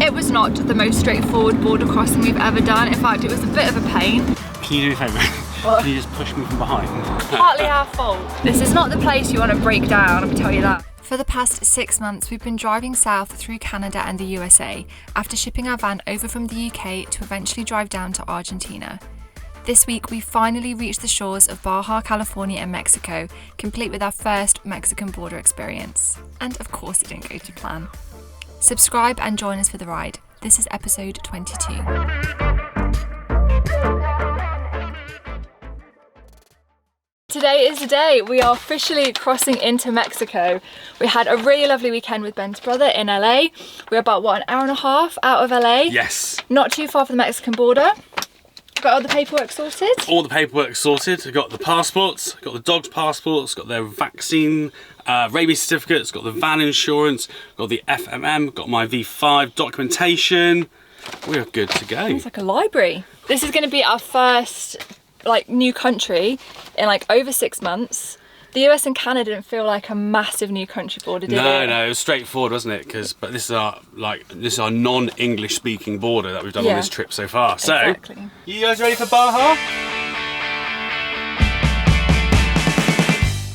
It was not the most straightforward border crossing we've ever done. In fact, it was a bit of a pain. Can you do me a favour? What? Can you just push me from behind? Partly our fault. This is not the place you want to break down, I can tell you that. For the past 6 months, we've been driving south through Canada and the USA after shipping our van over from the UK to eventually drive down to Argentina. This week, we finally reached the shores of Baja California in Mexico, complete with our first Mexican border experience. And of course, it didn't go to plan. Subscribe and join us for the ride. This is episode 22. Today is the day. We are officially crossing into Mexico. We had a really lovely weekend with Ben's brother in LA. We're about, what, an hour and a half out of LA? Yes. Not too far from the Mexican border. Got all the paperwork sorted? All the paperwork sorted. I got the passports, got the dog's passports, got their vaccine, rabies certificates, got the van insurance, got the FMM, got my V5 documentation. We're good to go. It's like a library. This is going to be our first new country in over 6 months. The US and Canada didn't feel like a massive new country border, did it? No, it was straightforward, wasn't it? But this is our non-English speaking border that we've done on this trip so far. Exactly. So, you guys ready for Baja?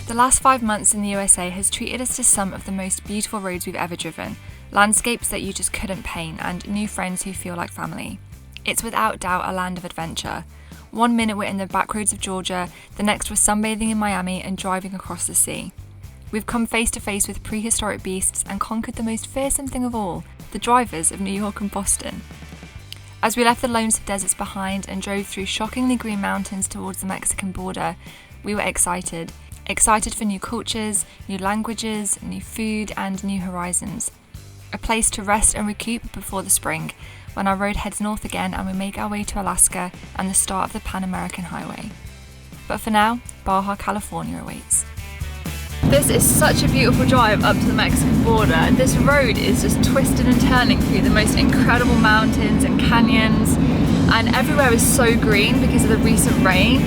The last 5 months in the USA has treated us to some of the most beautiful roads we've ever driven, landscapes that you just couldn't paint, and new friends who feel like family. It's without doubt a land of adventure. 1 minute we're in the back roads of Georgia, the next we're sunbathing in Miami and driving across the sea. We've come face to face with prehistoric beasts and conquered the most fearsome thing of all, the drivers of New York and Boston. As we left the lonesome deserts behind and drove through shockingly green mountains towards the Mexican border, we were excited. Excited for new cultures, new languages, new food and new horizons. A place to rest and recoup before the spring, when our road heads north again and we make our way to Alaska and the start of the Pan-American Highway. But for now, Baja California awaits. This is such a beautiful drive up to the Mexican border. This road is just twisted and turning through the most incredible mountains and canyons, and everywhere is so green because of the recent rain.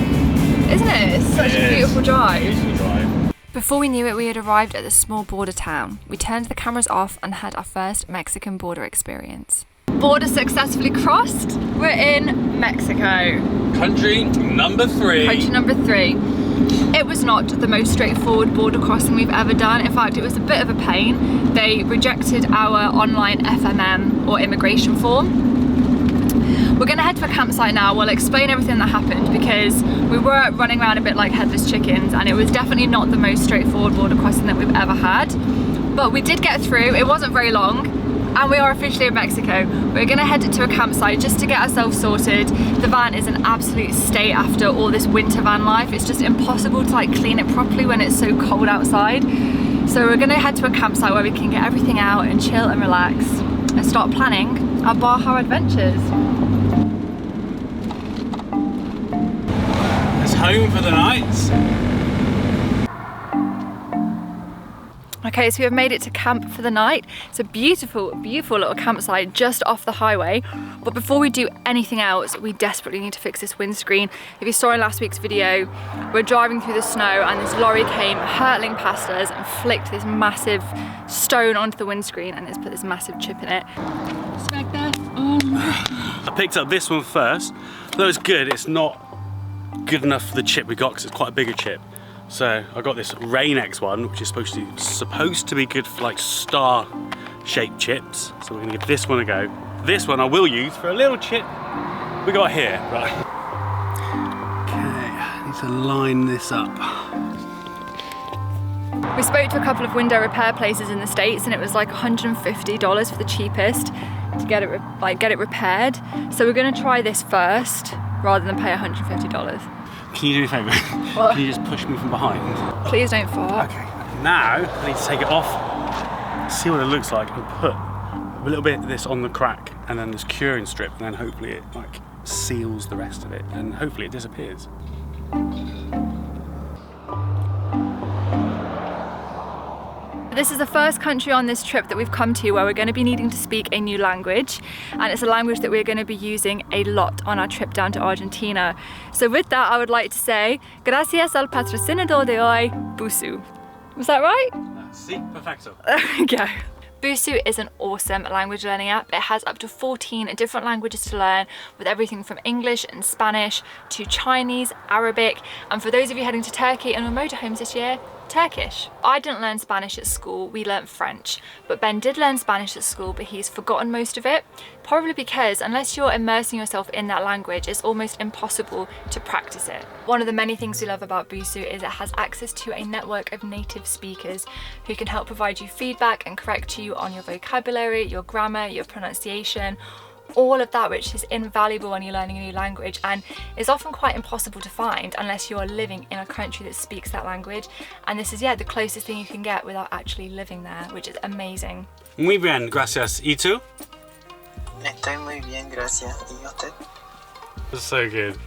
Isn't it? It's such a beautiful drive. Before we knew it, we had arrived at the small border town. We turned the cameras off and had our first Mexican border experience. Border successfully crossed. We're in Mexico. Country number 3. Country number 3. It was not the most straightforward border crossing we've ever done. In fact, it was a bit of a pain. They rejected our online FMM or immigration form. We're going to head to a campsite now. We'll explain everything that happened because we were running around a bit like headless chickens and it was definitely not the most straightforward border crossing that we've ever had. But we did get through. It wasn't very long. And we are officially in Mexico. We're gonna head to a campsite just to get ourselves sorted. The van is an absolute state after all this winter van life. It's just impossible to clean it properly when it's so cold outside. So we're gonna head to a campsite where we can get everything out and chill and relax and start planning our Baja adventures. It's home for the night. Okay, so we have made it to camp for the night. It's a beautiful, beautiful little campsite just off the highway. But before we do anything else, we desperately need to fix this windscreen. If you saw in last week's video, we're driving through the snow and this lorry came hurtling past us and flicked this massive stone onto the windscreen and it's put this massive chip in it. It's back there. Oh my. I picked up this one first. Though it's good, it's not good enough for the chip we got because it's quite a bigger chip. So I got this Rain-X one, which is supposed to be good for star-shaped chips. So we're gonna give this one a go. This one I will use for a little chip we got here. Right. Okay, I need to line this up. We spoke to a couple of window repair places in the States and it was like $150 for the cheapest to get it repaired. So we're gonna try this first rather than pay $150. Can you do me a favour? What? Can you just push me from behind? Please don't fart. Okay. Now I need to take it off, see what it looks like, and put a little bit of this on the crack, and then this curing strip, and then hopefully it seals the rest of it, and hopefully it disappears. This is the first country on this trip that we've come to where we're going to be needing to speak a new language, and it's a language that we're going to be using a lot on our trip down to Argentina. So with that, I would like to say, gracias al patrocinador de hoy, Busuu. Was that right? Si, perfecto. There we go. Busuu is an awesome language learning app. It has up to 14 different languages to learn, with everything from English and Spanish to Chinese, Arabic, and for those of you heading to Turkey and on motorhomes this year, Turkish. I didn't learn Spanish at school, we learnt French, but Ben did learn Spanish at school, but he's forgotten most of it, probably because unless you're immersing yourself in that language, it's almost impossible to practice it. One of the many things we love about Busuu is it has access to a network of native speakers who can help provide you feedback and correct you on your vocabulary, your grammar, your pronunciation, all of that, which is invaluable when you're learning a new language and is often quite impossible to find unless you're living in a country that speaks that language. And this is, yeah, the closest thing you can get without actually living there, which is amazing. Muy bien, gracias. ¿Y tú? Estoy muy bien, gracias. ¿Y usted? That's so good.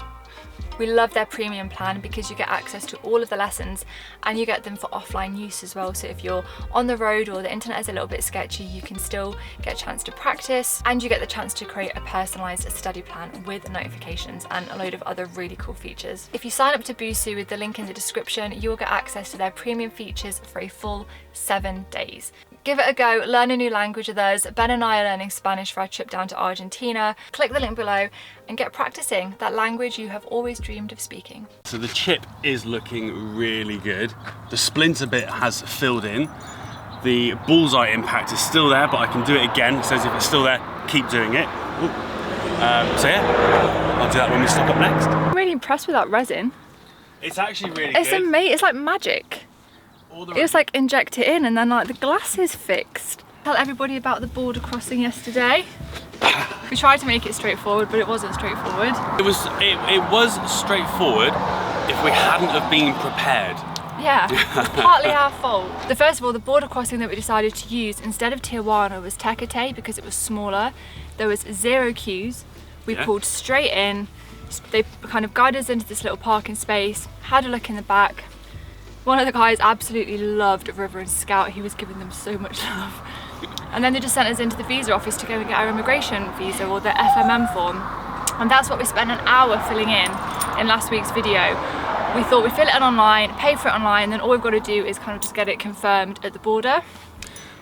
We love their premium plan because you get access to all of the lessons and you get them for offline use as well. So if you're on the road or the internet is a little bit sketchy, you can still get a chance to practice, and you get the chance to create a personalized study plan with notifications and a load of other really cool features. If you sign up to Busuu with the link in the description, you will get access to their premium features for a full 7 days. Give it a go, learn a new language with us. Ben and I are learning Spanish for our trip down to Argentina. Click the link below and get practicing that language you have always dreamed of speaking. So the chip is looking really good. The splinter bit has filled in. The bullseye impact is still there, but I can do it again. It says if it's still there, keep doing it. So yeah, I'll do that when we stop up next. I'm really impressed with that resin. It's actually really It's good. amazing, it's like magic. It was like inject it in and then like the glass is fixed. Tell everybody about the border crossing yesterday. We tried to make it straightforward, but it wasn't straightforward. It was straightforward if we hadn't have been prepared. Yeah, it's partly our fault. First of all, the border crossing that we decided to use instead of Tijuana was Tecate because it was smaller. There was 0 queues. We pulled straight in. They kind of guided us into this little parking space, had a look in the back. One of the guys absolutely loved River and Scout. He was giving them so much love. And then they just sent us into the visa office to go and get our immigration visa, or the FMM form. And that's what we spent an hour filling in last week's video. We thought we'd fill it in online, pay for it online, and then all we've got to do is kind of just get it confirmed at the border.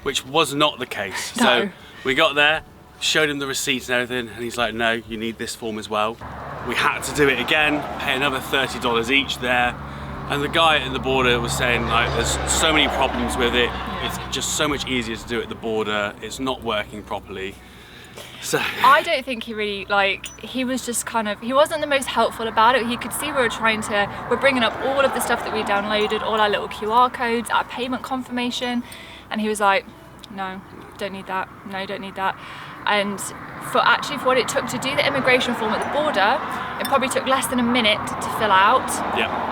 Which was not the case. No. So we got there, showed him the receipts and everything, and he's like, no, you need this form as well. We had to do it again, pay another $30 each there. And the guy at the border was saying, like, there's so many problems with it. It's just so much easier to do it at the border. It's not working properly. So I don't think he really, he was just kind of, he wasn't the most helpful about it. You could see we're bringing up all of the stuff that we downloaded, all our little QR codes, our payment confirmation. And he was like, no, don't need that. No, don't need that. And for what it took to do the immigration form at the border, it probably took less than a minute to fill out,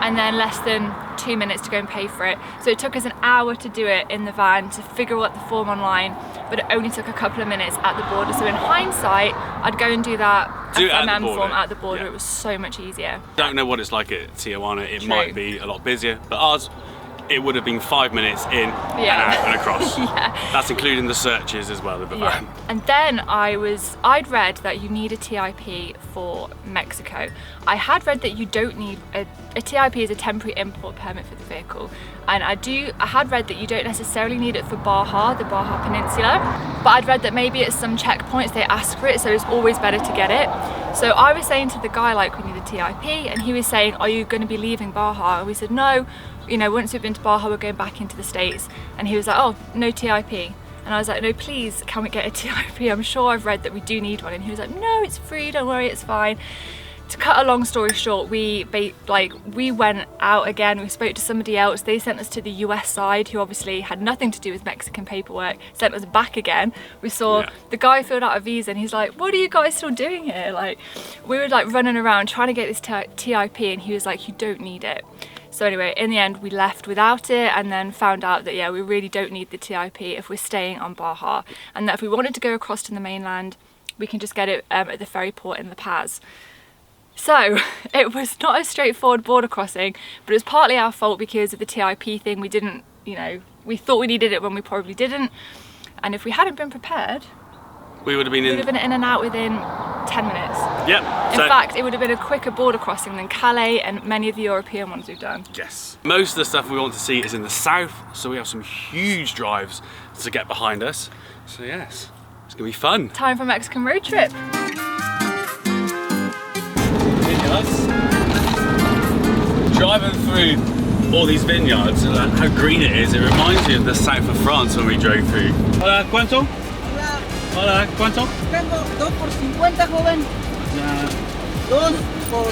and then less than 2 minutes to go and pay for it. So it took us an hour to do it in the van, to figure out the form online, but it only took a couple of minutes at the border. So in hindsight, I'd go and do that FMM form at the border. Yeah. It was so much easier. Don't know what it's like at Tijuana. It might be a lot busier, but ours, it would have been 5 minutes in and out and across. That's including the searches as well of the van. And then I'd read that you need a TIP for Mexico. I had read that you don't need a TIP is a temporary import permit for the vehicle. And I had read that you don't necessarily need it for Baja, the Baja Peninsula, but I'd read that maybe at some checkpoints they ask for it, so it's always better to get it. So I was saying to the guy, like, we need a TIP, and he was saying, are you going to be leaving Baja? And we said, no, you know, once we've been to Baja, we're going back into the States. And he was like, oh, no TIP. And I was like, no, please, can we get a TIP? I'm sure I've read that we do need one. And he was like, no, it's free, don't worry, it's fine. To cut a long story short, we went out again, we spoke to somebody else, they sent us to the US side, who obviously had nothing to do with Mexican paperwork, sent us back again. We saw the guy filled out a visa and he's like, what are you guys still doing here? Like, we were like running around trying to get this TIP, and he was like, you don't need it. So anyway, in the end, we left without it, and then found out that, yeah, we really don't need the TIP if we're staying on Baja, and that if we wanted to go across to the mainland, we can just get it at the ferry port in La Paz. So it was not a straightforward border crossing, but it was partly our fault because of the TIP thing. We didn't, we thought we needed it when we probably didn't. And if we hadn't been prepared, we would have been in and out within 10 minutes. Yep. In fact, it would have been a quicker border crossing than Calais and many of the European ones we've done. Yes. Most of the stuff we want to see is in the south, so we have some huge drives to get behind us. So yes, it's gonna be fun. Time for a Mexican road trip. Driving through all these vineyards and how green it is, it reminds me of the south of France when we drove through. Hola, ¿cuánto? Hola, Hola, ¿cuánto? tengo 2 por 50, joven. 2 por...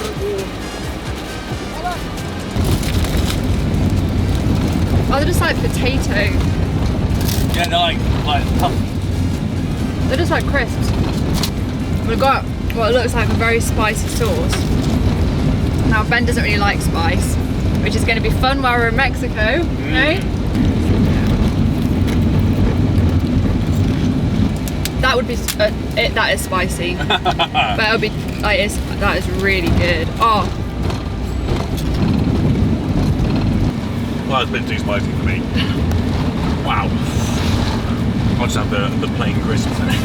Oh, they're just like potato. Yeah, no, like tough. They're just like crisps. We've got what looks like a very spicy sauce. Now Ben doesn't really like spice, which is going to be fun while we're in Mexico, okay? That would be that is spicy, but it'll be that is really good. Oh, Well, it's a bit too spicy for me. Wow. I'll just have the plain crisps in it.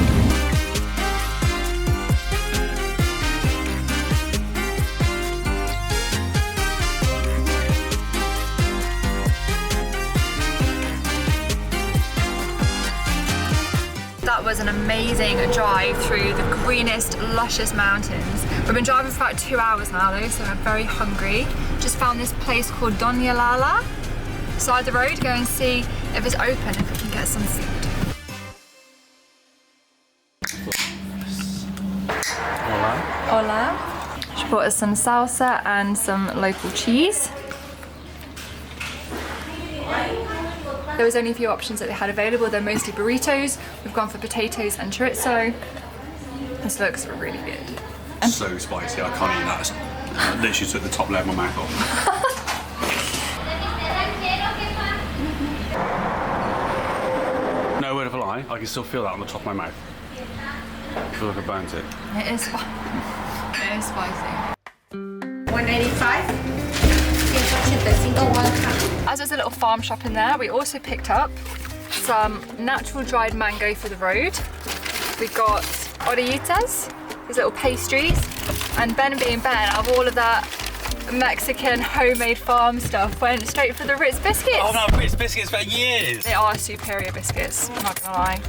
that was an amazing drive through the greenest, luscious mountains. We've been driving for about 2 hours now though, so we're very hungry. Just found this place called Doña Lala. Side the road, go and see if it's open, if we can get some food. Hola. Hola. She brought us some salsa and some local cheese. There was only a few options that they had available. They're mostly burritos. We've gone for potatoes and chorizo. This looks really good. So spicy, I can't eat that. I literally took the top layer of my mouth off. No word of a lie, I can still feel that on the top of my mouth. I feel like I burnt it. It is spicy. 185. As there's a little farm shop in there, we also picked up some natural dried mango for the road. We got orillitas, these little pastries, and Ben being Ben, out of all of that Mexican homemade farm stuff, went straight for the Ritz biscuits. Oh no, Ritz biscuits for years! They are superior biscuits, I'm not gonna lie.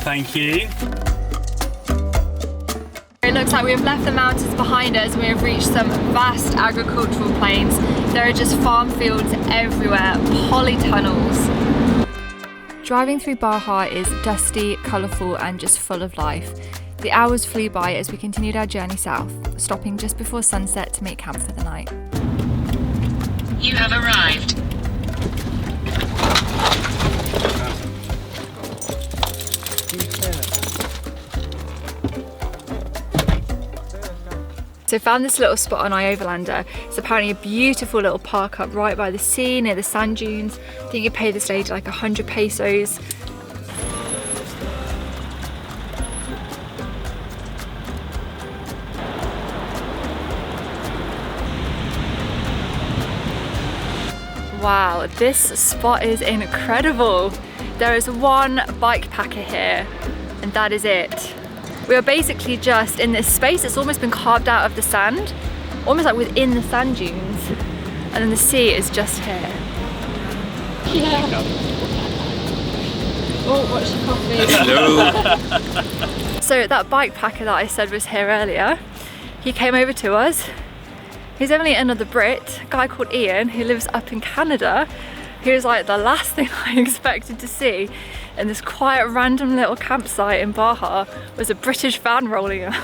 Thank you. It looks like we've left the mountains behind us and we have reached some vast agricultural plains. There are just farm fields everywhere, polytunnels. Driving through Baja is dusty, colourful and just full of life. The hours flew by as we continued our journey south, stopping just before sunset to make camp for the night. You have arrived. So found this little spot on iOverlander. It's apparently a beautiful little park up right by the sea near the sand dunes. I think you pay this lady like 100 pesos. Wow, this spot is incredible. There is one bike packer here and that is it. We are basically just in this space that's almost been carved out of the sand, almost like within the sand dunes, and then the sea is just here. Yeah. Oh, what's your coffee? So that bike packer that I said was here earlier, he came over to us. He's only another Brit, a guy called Ian, who lives up in Canada. He was like the last thing I expected to see in this quiet random little campsite in Baja was a British van rolling up.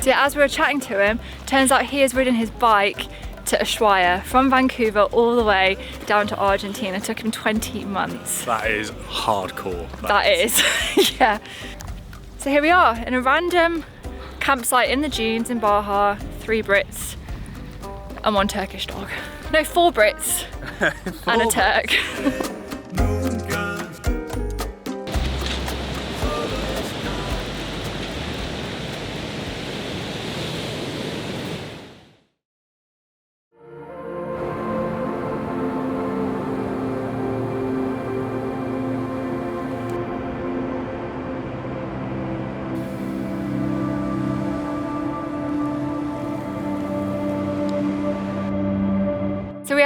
So yeah, as we were chatting to him, turns out he has ridden his bike to Ushuaia from Vancouver all the way down to Argentina. It took him 20 months. That is hardcore. That is, yeah. So here we are in a random campsite in the dunes in Baja, 3 Brits and 1 Turkish dog. No, 4 Brits and a Turk.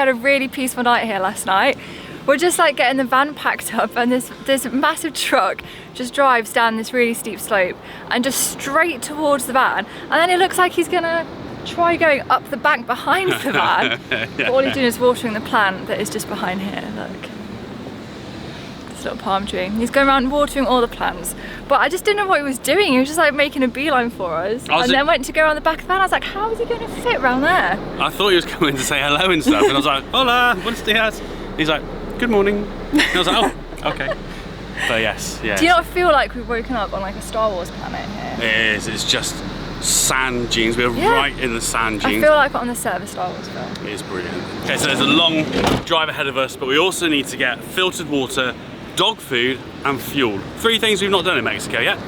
had a really peaceful night here last night. We're just like getting the van packed up, and this massive truck just drives down this really steep slope and just straight towards the van, and then it looks like he's gonna try going up the bank behind the van. But all he's doing is watering the plant that is just behind here. Look, this little palm tree. He's going around watering all the plants, but I just didn't know what he was doing. He was just like making a beeline for us, and then went to go around the back of the van. I was like, how is he going to fit around there? I thought he was coming to say hello and stuff, and I was like, hola, buenos dias. He's like, good morning. And I was like, oh, okay. But yes. Do you not feel like we've woken up on like a Star Wars planet here? It is. It's just sand dunes. We're right in the sand dunes. I feel like we're on the set of a Star Wars film. It is brilliant. Okay, so there's a long drive ahead of us, but we also need to get filtered water, dog food, and fuel. 3 things we've not done in Mexico yet.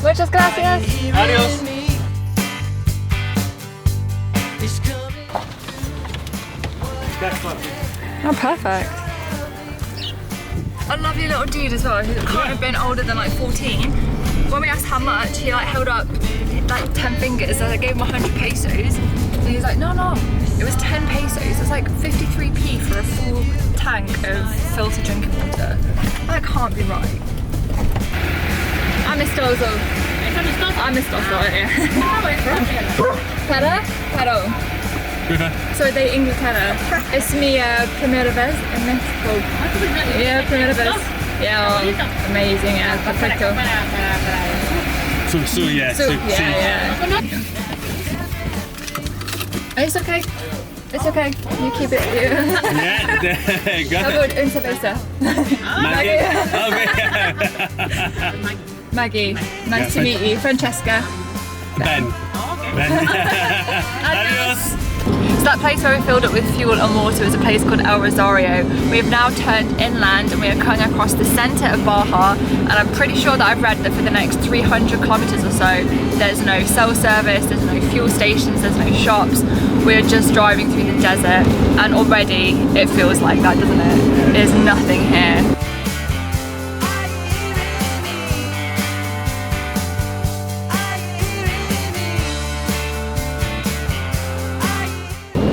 Muchas gracias. Adios. Oh, perfect. A lovely little dude as well, who's kind of been older than like 14. When we asked how much, he like held up like 10 fingers, and I gave him 100 pesos. And he was like, no, it was 10 pesos. It's like 53p for a full tank of filtered drinking water. That can't be right. Amistoso. Amistoso, yeah. Pero. Soy de Inglaterra. Es mi primera vez en Mexico. Yeah, primera vez. Yeah, amazing, yeah, perfecto. Yeah. It's okay. It's okay. You keep it. Yeah, go How about un cerveza? Maggie, nice to meet you. Francesca. Ben. Adios. So that place where we filled up with fuel and water is a place called El Rosario. We have now turned inland and we are coming across the centre of Baja, and I'm pretty sure that I've read that for the next 300 kilometres or so there's no cell service, there's no fuel stations, there's no shops. We're just driving through the desert, and already it feels like that, doesn't it? There's nothing here.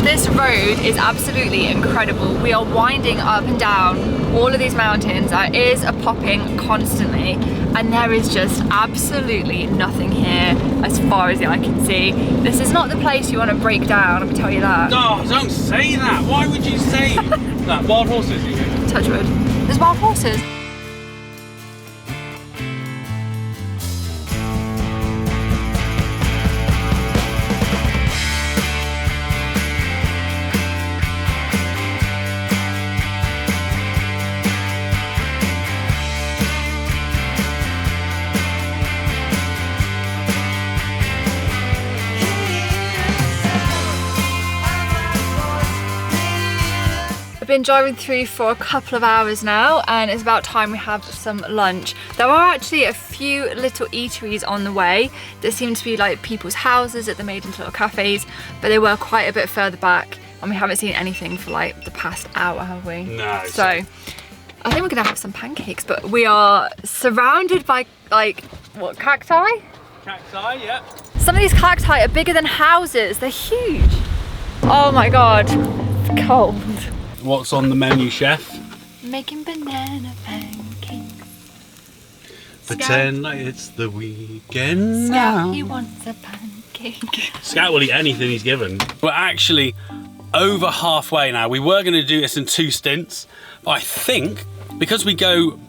This road is absolutely incredible. We are winding up and down all of these mountains. Our ears are popping constantly, and there is just absolutely nothing here as far as the eye can see. This is not the place you want to break down, let me tell you that. Oh, don't say that. Why would you say that? Wild horses, you think? Touch wood. There's wild horses. I've been driving through for a couple of hours now, and it's about time we have some lunch. There are actually a few little eateries on the way that seem to be like people's houses that they made into little cafes, but they were quite a bit further back, and we haven't seen anything for like the past hour, have we? No. So I think we're gonna have some pancakes, but we are surrounded by like, what, cacti? Cacti, yeah. Some of these cacti are bigger than houses. They're huge. Oh my God, it's cold. What's on the menu, chef? Making banana pancakes. Pretend like it's the weekend Scout, now. he wants a pancake. Scout will eat anything he's given. We're actually over halfway now. We were going to do this in 2 stints, but I think because we go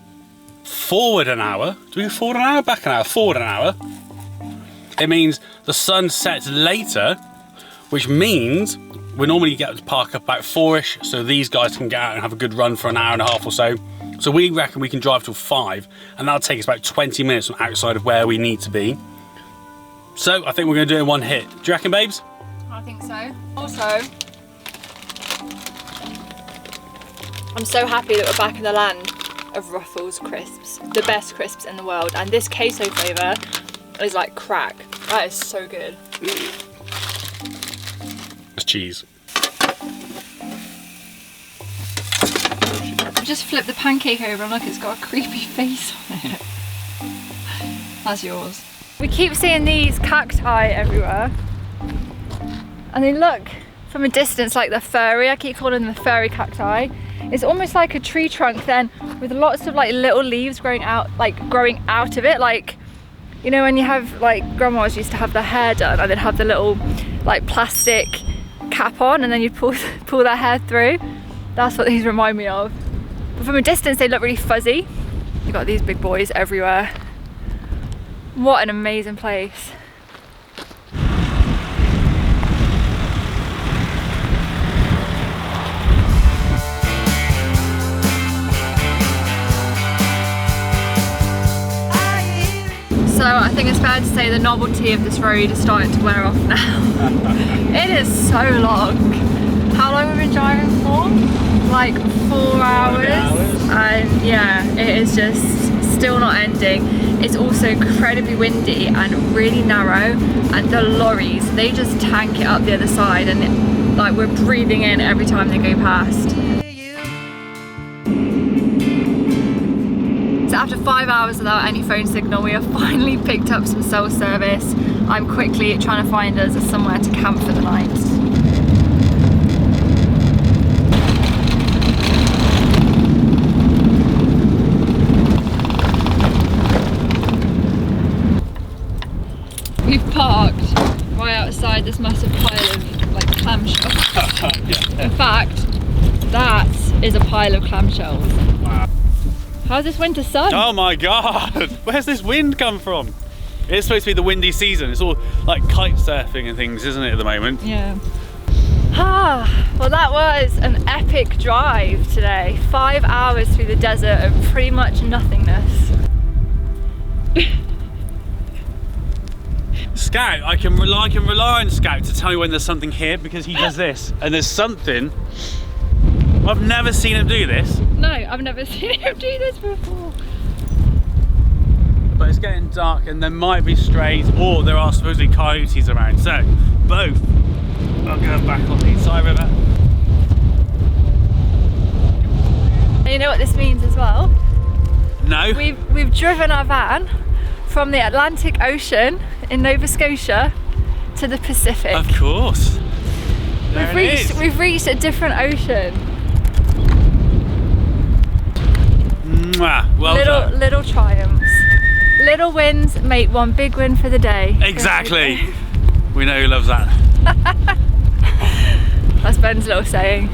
forward an hour, do we go forward an hour, back an hour? Forward an hour. It means the sun sets later, which means we normally get to park up about 4ish, so these guys can get out and have a good run for an hour and a half or so. So we reckon we can drive till 5, and that'll take us about 20 minutes from outside of where we need to be. So I think we're going to do it in one hit. Do you reckon, babes? I think so. Also, I'm so happy that we're back in the land of Ruffles crisps, the best crisps in the world, and this queso flavour is like crack. That is so good. cheese. Just flip the pancake over and look, it's got a creepy face on it. That's yours. We keep seeing these cacti everywhere. And they look from a distance like they're furry. I keep calling them the furry cacti. It's almost like a tree trunk then with lots of like little leaves growing out of it. Like, you know, when you have like grandmas used to have their hair done and they'd have the little like plastic cap on and then you'd pull their hair through. That's what these remind me of. But from a distance they look really fuzzy. You've got these big boys everywhere. What an amazing place. So I think it's fair to say the novelty of this road is starting to wear off now. It is so long. How long have we been driving for? Like 4 hours. And yeah, it is just still not ending. It's also incredibly windy and really narrow, and the lorries, they just tank it up the other side, and like we're breathing in every time they go past. So after 5 hours without any phone signal, we have finally picked up some cell service. I'm quickly trying to find us somewhere to camp for the night. We've parked right outside this massive pile of like clamshells. In fact, that is a pile of clamshells. Wow. How's this winter sun? Oh my god! Where's this wind come from? It's supposed to be the windy season. It's all like kite surfing and things, isn't it, at the moment? Yeah. Well, that was an epic drive today. 5 hours through the desert of pretty much nothingness. Scout, I can rely on Scout to tell me when there's something here, because he does this, and there's something. I've never seen him do this. No, I've never seen him do this before. But it's getting dark and there might be strays, or there are supposedly coyotes around. So, both. I'll go back on the inside river. You know what this means as well? No. We've driven our van from the Atlantic Ocean in Nova Scotia to the Pacific. Of course. We've reached a different ocean. Mwah, well done. Little triumphs. Little wins make one big win for the day. Exactly. We know who loves that. That's Ben's little saying.